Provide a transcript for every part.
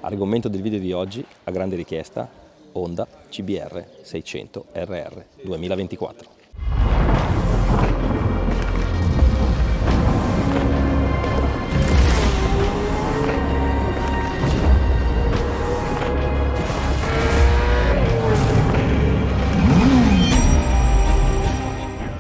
Argomento del video di oggi, a grande richiesta, Honda CBR 600 RR 2024.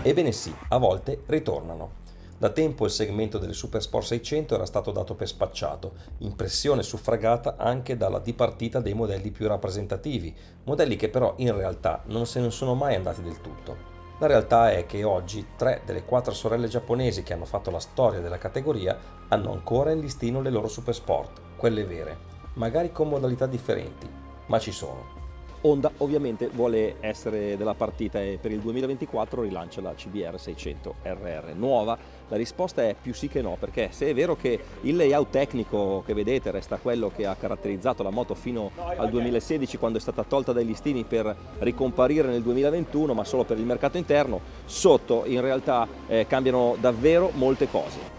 Ebbene sì, a volte ritornano. Da tempo il segmento delle Super Sport 600 era stato dato per spacciato, impressione suffragata anche dalla dipartita dei modelli più rappresentativi, modelli che però in realtà non se ne sono mai andati del tutto. La realtà è che oggi 3 delle 4 sorelle giapponesi che hanno fatto la storia della categoria hanno ancora in listino le loro Super Sport, quelle vere, magari con modalità differenti, ma ci sono. Honda ovviamente vuole essere della partita e per il 2024 rilancia la CBR 600 RR nuova. La risposta è più sì che no, perché se è vero che il layout tecnico che vedete resta quello che ha caratterizzato la moto fino al 2016, quando è stata tolta dai listini per ricomparire nel 2021, ma solo per il mercato interno, sotto in realtà cambiano davvero molte cose.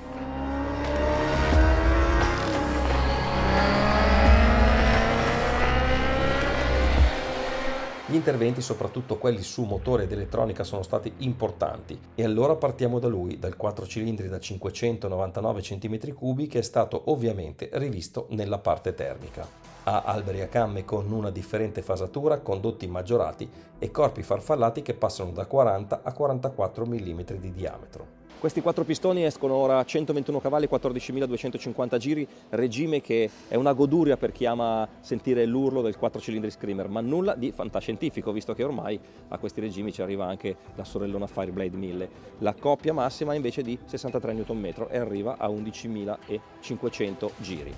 Gli interventi, soprattutto quelli su motore ed elettronica, sono stati importanti e allora partiamo da lui, dal 4 cilindri da 599 cm3 che è stato ovviamente rivisto nella parte termica. Ha alberi a camme con una differente fasatura, condotti maggiorati e corpi farfallati che passano da 40 a 44 mm di diametro. Questi 4 pistoni escono ora a 121 cavalli, 14.250 giri, regime che è una goduria per chi ama sentire l'urlo del 4 cilindri Screamer, ma nulla di fantascientifico, visto che ormai a questi regimi ci arriva anche la sorellona Fireblade 1000. La coppia massima è invece di 63 Nm e arriva a 11.500 giri.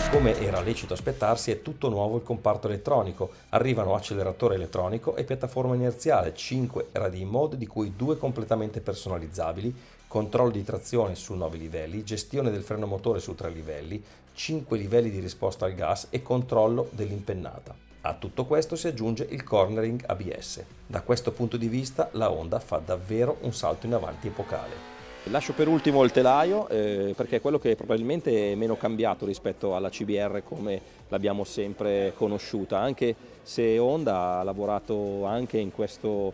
Come era lecito aspettarsi, è tutto nuovo il comparto elettronico. Arrivano acceleratore elettronico e piattaforma inerziale, 5 radii mode di cui 2 completamente personalizzabili, controllo di trazione su 9 livelli, gestione del freno motore su 3 livelli, 5 livelli di risposta al gas e controllo dell'impennata. A tutto questo si aggiunge il cornering ABS. Da questo punto di vista la Honda fa davvero un salto in avanti epocale. Lascio per ultimo il telaio perché è quello che probabilmente è meno cambiato rispetto alla CBR come l'abbiamo sempre conosciuta, anche se Honda ha lavorato anche in questo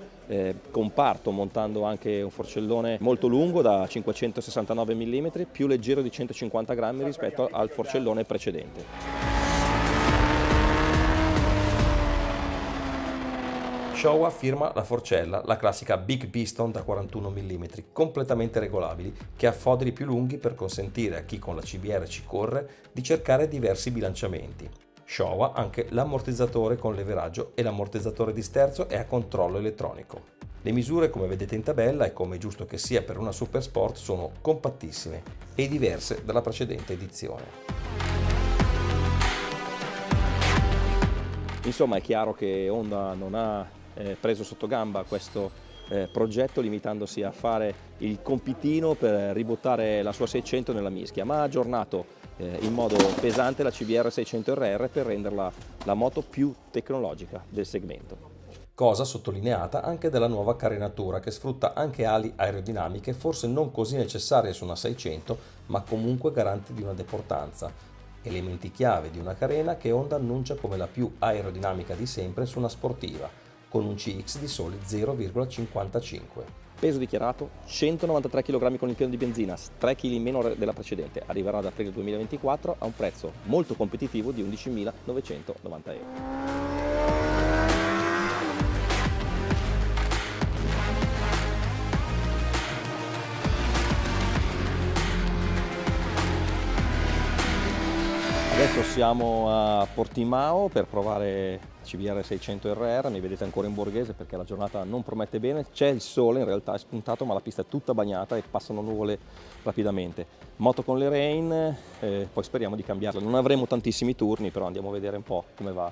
comparto montando anche un forcellone molto lungo da 569 mm, più leggero di 150 grammi rispetto al forcellone precedente. Showa firma la forcella, la classica Big Piston da 41 mm, completamente regolabili, che ha foderi più lunghi per consentire a chi con la CBR ci corre di cercare diversi bilanciamenti. Showa anche l'ammortizzatore con leveraggio e l'ammortizzatore di sterzo è a controllo elettronico. Le misure, come vedete in tabella e come è giusto che sia per una Super Sport, sono compattissime e diverse dalla precedente edizione. Insomma, è chiaro che Honda non ha preso sotto gamba questo progetto limitandosi a fare il compitino per ributtare la sua 600 nella mischia, ma ha aggiornato in modo pesante la CBR 600 RR per renderla la moto più tecnologica del segmento. Cosa sottolineata anche dalla nuova carenatura che sfrutta anche ali aerodinamiche forse non così necessarie su una 600, ma comunque garanti di una deportanza. Elementi chiave di una carena che Honda annuncia come la più aerodinamica di sempre su una sportiva, con un CX di soli 0,55. Peso dichiarato 193 kg con il pieno di benzina, 3 kg in meno della precedente, arriverà ad aprile 2024 a un prezzo molto competitivo di 11.990 euro. Adesso siamo a Portimao per provare CBR 600 RR, mi vedete ancora in borghese perché la giornata non promette bene, c'è il sole, in realtà è spuntato ma la pista è tutta bagnata e passano nuvole rapidamente. Moto con le rain, poi speriamo di cambiarla, non avremo tantissimi turni però andiamo a vedere un po' come va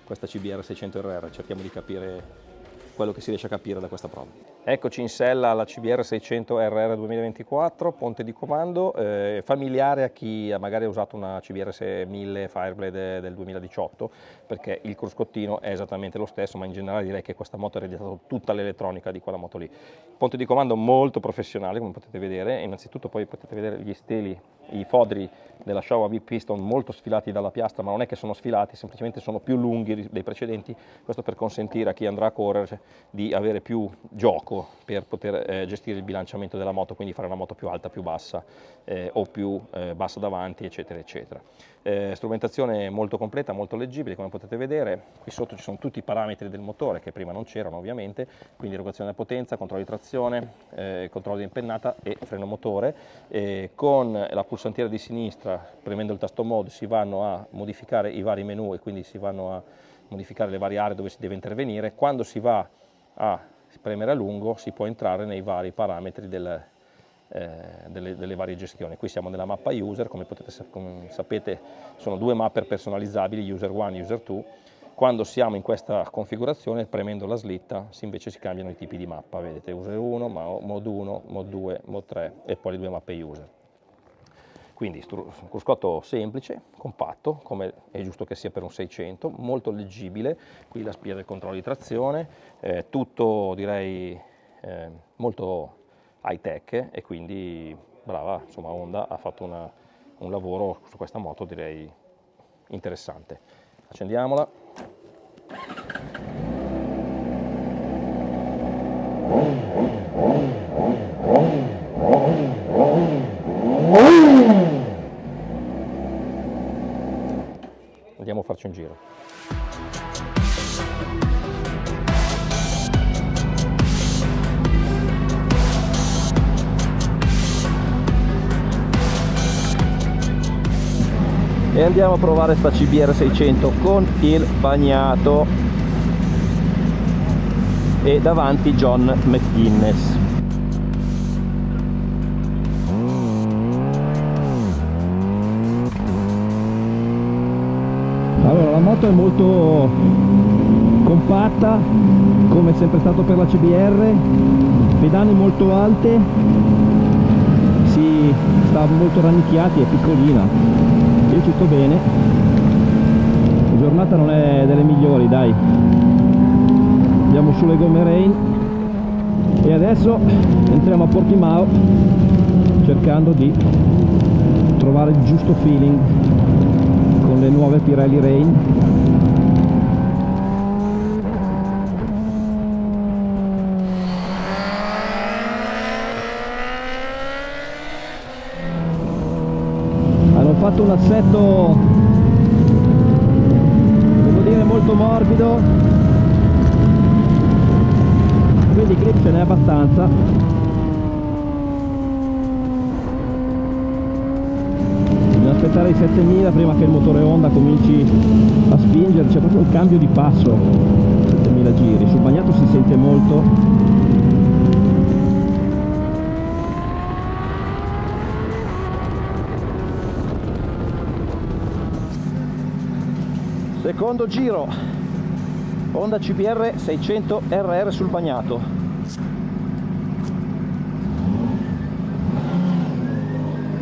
questa CBR 600 RR, cerchiamo di capire quello che si riesce a capire da questa prova. Eccoci in sella alla CBR 600 RR 2024, ponte di comando, familiare a chi magari ha usato una CBR 1000 Fireblade del 2018, perché il cruscottino è esattamente lo stesso, ma in generale direi che questa moto ha ereditato tutta l'elettronica di quella moto lì. Ponte di comando molto professionale, come potete vedere, innanzitutto poi potete vedere gli steli, i fodri della Showa V-Piston molto sfilati dalla piastra, ma non è che sono sfilati, semplicemente sono più lunghi dei precedenti, questo per consentire a chi andrà a correre di avere più gioco per poter gestire il bilanciamento della moto, quindi fare una moto più alta, più bassa o più bassa davanti, eccetera, eccetera. Strumentazione molto completa, molto leggibile, come potete vedere. Qui sotto ci sono tutti i parametri del motore che prima non c'erano ovviamente, quindi regolazione della potenza, controllo di trazione, controllo di impennata e freno motore. Con la pulsantiera di sinistra, premendo il tasto mode, si vanno a modificare i vari menu e quindi si vanno a modificare le varie aree dove si deve intervenire. Quando si va a premere a lungo si può entrare nei vari parametri delle varie gestioni. Qui siamo nella mappa user, come sapete sono due mapper personalizzabili, user 1 e user 2. Quando siamo in questa configurazione, premendo la slitta invece si cambiano i tipi di mappa, vedete user 1, mod 1, mod 2, mod 3 e poi le due mappe user. Quindi un cruscotto semplice, compatto, come è giusto che sia per un 600, molto leggibile. Qui la spia del controllo di trazione, tutto direi molto high tech, e quindi brava, insomma Honda ha fatto un lavoro su questa moto direi interessante. Accendiamola. Andiamo a farci un giro. E andiamo a provare sta CBR 600 con il bagnato e davanti John McGuinness. Allora, la moto è molto compatta, come è sempre stato per la CBR, pedane molto alte, si sta molto rannicchiati, è piccolina, è tutto bene. La giornata non è delle migliori, dai. Andiamo sulle gomme Rain e adesso entriamo a Portimao cercando di trovare il giusto feeling con le nuove Pirelli Rain. Hanno fatto un assetto, devo dire, molto morbido, quindi grip ce n'è abbastanza. Bisogna aspettare i 7000 prima che il motore Honda cominci a spingere, c'è proprio un cambio di passo, 7000 giri, sul bagnato si sente molto. Secondo giro, Honda CBR 600 RR sul bagnato.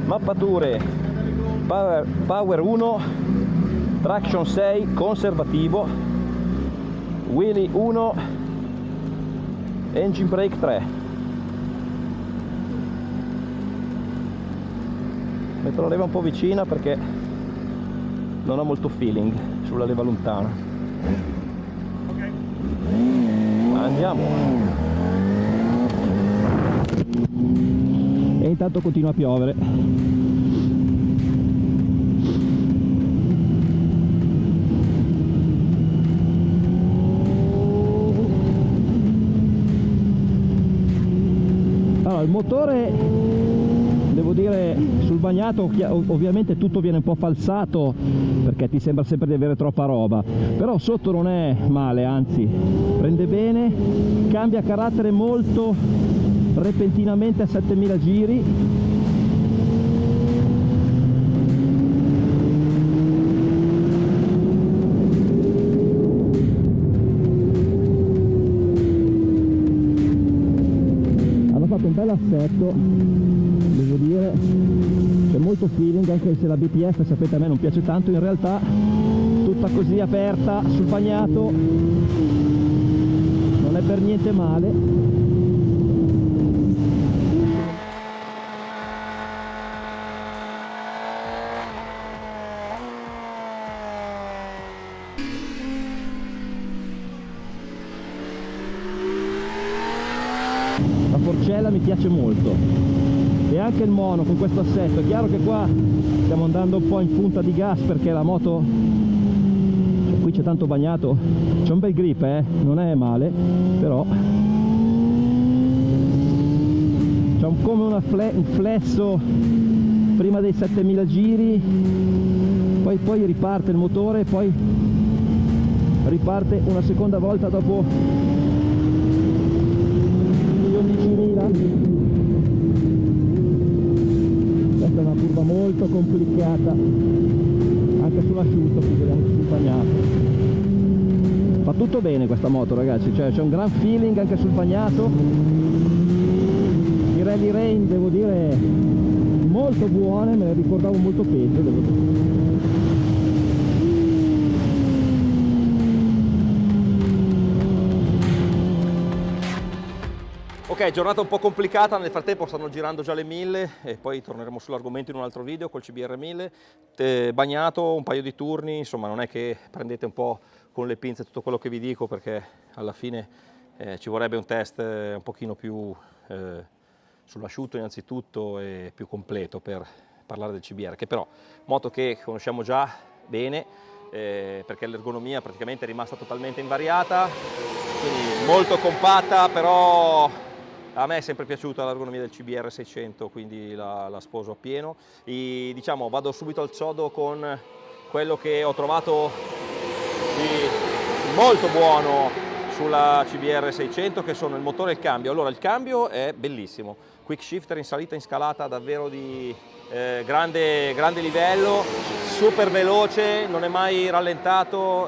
Mappature: Power 1, Traction 6 conservativo, Wheelie 1, Engine Brake 3. Metto la leva un po' vicina perché non ho molto feeling sulla leva lontana. Andiamo. E intanto continua a piovere. Allora, il motore, devo dire, sul bagnato ovviamente tutto viene un po' falsato perché ti sembra sempre di avere troppa roba, però sotto non è male, anzi prende bene, cambia carattere molto repentinamente a 7000 giri. devo dire, c'è molto feeling, anche se la BTF, sapete, a me non piace tanto, in realtà tutta così aperta sul bagnato non è per niente male. La forcella mi piace molto e anche il mono con questo assetto. È chiaro che qua stiamo andando un po' in punta di gas perché la moto, cioè, qui c'è tanto bagnato, c'è un bel grip, non è male, però c'è come un flesso prima dei 7000 giri, poi riparte il motore e poi riparte una seconda volta dopo 11.000. Questa è una curva molto complicata anche sull'asciutto, anche sul bagnato. Fa tutto bene questa moto, ragazzi, cioè c'è un gran feeling anche sul bagnato. I rally rain, devo dire, molto buone, me le ricordavo molto peggio, devo dire. Ok, giornata un po' complicata, nel frattempo stanno girando già le 1000 e poi torneremo sull'argomento in un altro video col CBR 1000. Bagnato, un paio di turni, insomma non è che prendete un po' con le pinze tutto quello che vi dico, perché alla fine ci vorrebbe un test un pochino più sull'asciutto innanzitutto e più completo per parlare del CBR, che però moto che conosciamo già bene, perché l'ergonomia praticamente è rimasta totalmente invariata, quindi molto compatta, però a me è sempre piaciuta l'ergonomia del CBR 600, quindi la sposo appieno. Diciamo, vado subito al sodo con quello che ho trovato di molto buono sulla CBR 600, che sono il motore e il cambio. Allora, il cambio è bellissimo, quick shifter in salita e in scalata davvero di grande livello, super veloce, non è mai rallentato,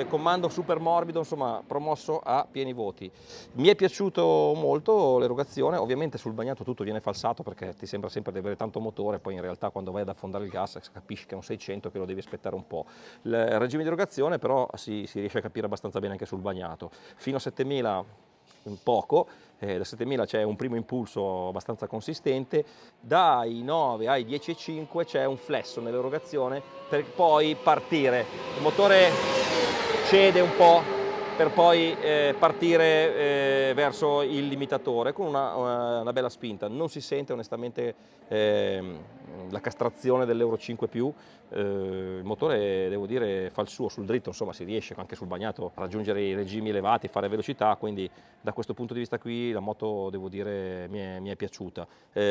comando super morbido, insomma promosso a pieni voti. Mi è piaciuto molto l'erogazione, ovviamente sul bagnato tutto viene falsato perché ti sembra sempre di avere tanto motore, poi in realtà quando vai ad affondare il gas capisci che è un 600 che lo devi aspettare un po'. Il regime di erogazione però si riesce a capire abbastanza bene anche sul bagnato. Fino a 7000 poco, da 7000 c'è un primo impulso abbastanza consistente, dai 9 ai 10,5 c'è un flesso nell'erogazione per poi partire, il motore cede un po' per poi partire verso il limitatore con una bella spinta. Non si sente onestamente la castrazione dell'Euro 5+, il motore devo dire fa il suo sul dritto, insomma si riesce anche sul bagnato a raggiungere i regimi elevati, fare velocità, quindi da questo punto di vista qui la moto devo dire mi è piaciuta.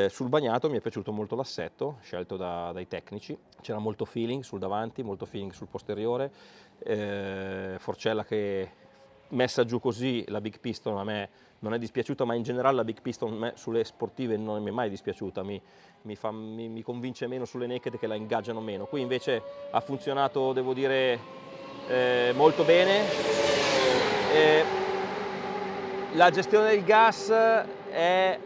Sul bagnato mi è piaciuto molto l'assetto scelto dai tecnici, c'era molto feeling sul davanti, molto feeling sul posteriore, forcella che messa giù così, la Big Piston a me non è dispiaciuta, ma in generale la Big Piston sulle sportive non mi è mai dispiaciuta, mi convince meno sulle naked che la ingaggiano meno. Qui invece ha funzionato, devo dire, molto bene. La gestione del gas è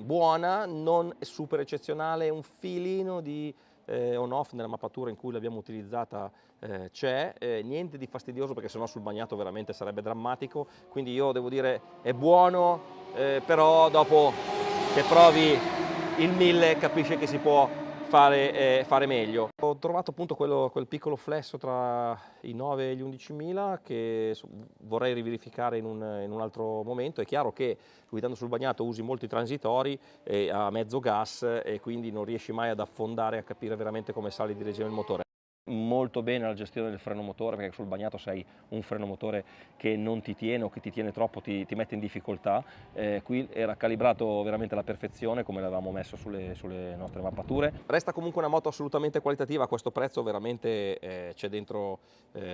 buona, non è super eccezionale, un filino di on-off nella mappatura in cui l'abbiamo utilizzata c'è, niente di fastidioso perché sennò sul bagnato veramente sarebbe drammatico, quindi io devo dire è buono, però dopo che provi il 1000 capisci che si può fare meglio. Ho trovato appunto quel piccolo flesso tra i 9 e gli 11.000 che vorrei riverificare in un altro momento. È chiaro che guidando sul bagnato usi molti transitori a mezzo gas e quindi non riesci mai ad affondare a capire veramente come sali di regime il motore. Molto bene la gestione del freno motore, perché sul bagnato sei un freno motore che non ti tiene o che ti tiene troppo, ti mette in difficoltà. Qui era calibrato veramente alla perfezione come l'avevamo messo sulle nostre mappature. Resta comunque una moto assolutamente qualitativa, a questo prezzo veramente c'è dentro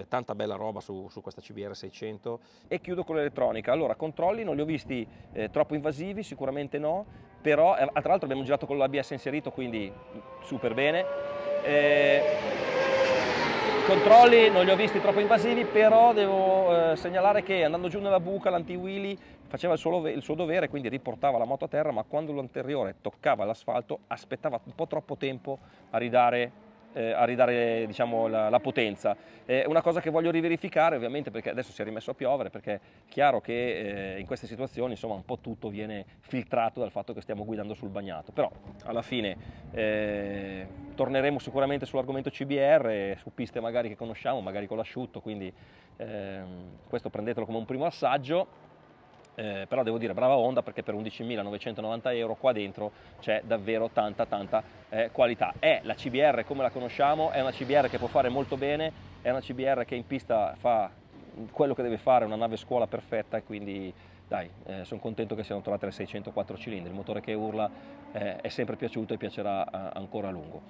tanta bella roba su questa CBR 600. E chiudo con l'elettronica. Allora, controlli non li ho visti troppo invasivi, sicuramente no, però tra l'altro abbiamo girato con l'ABS inserito, quindi super bene. controlli non li ho visti troppo invasivi, però devo segnalare che andando giù nella buca l'anti-wheelie faceva il suo dovere, quindi riportava la moto a terra, ma quando l'anteriore toccava l'asfalto aspettava un po' troppo tempo a ridare diciamo, la potenza. È una cosa che voglio riverificare, ovviamente, perché adesso si è rimesso a piovere, perché è chiaro che in queste situazioni insomma un po' tutto viene filtrato dal fatto che stiamo guidando sul bagnato, però alla fine torneremo sicuramente sull'argomento CBR, su piste magari che conosciamo, magari con l'asciutto, quindi questo prendetelo come un primo assaggio. Però devo dire brava Honda, perché per 11.990 euro qua dentro c'è davvero tanta qualità. È la CBR come la conosciamo, è una CBR che può fare molto bene, è una CBR che in pista fa quello che deve fare, una nave scuola perfetta, e quindi dai, sono contento che siano tornate le 604 cilindri, il motore che urla è sempre piaciuto e piacerà ancora a lungo.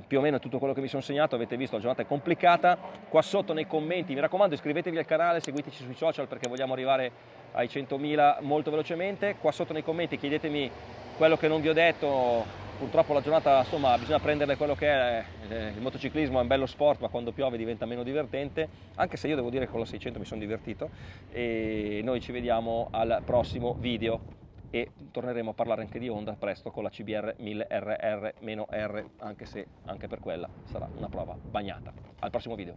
Più o meno tutto quello che mi sono segnato, avete visto, la giornata è complicata. Qua sotto nei commenti, mi raccomando, iscrivetevi al canale, seguiteci sui social perché vogliamo arrivare ai 100.000 molto velocemente. Qua sotto nei commenti chiedetemi quello che non vi ho detto. Purtroppo la giornata, insomma, bisogna prendere quello che è, il motociclismo è un bello sport, ma quando piove diventa meno divertente, anche se io devo dire che con la 600 mi sono divertito, e noi ci vediamo al prossimo video e torneremo a parlare anche di Honda presto con la CBR 1000RR-R, anche se anche per quella sarà una prova bagnata. Al prossimo video.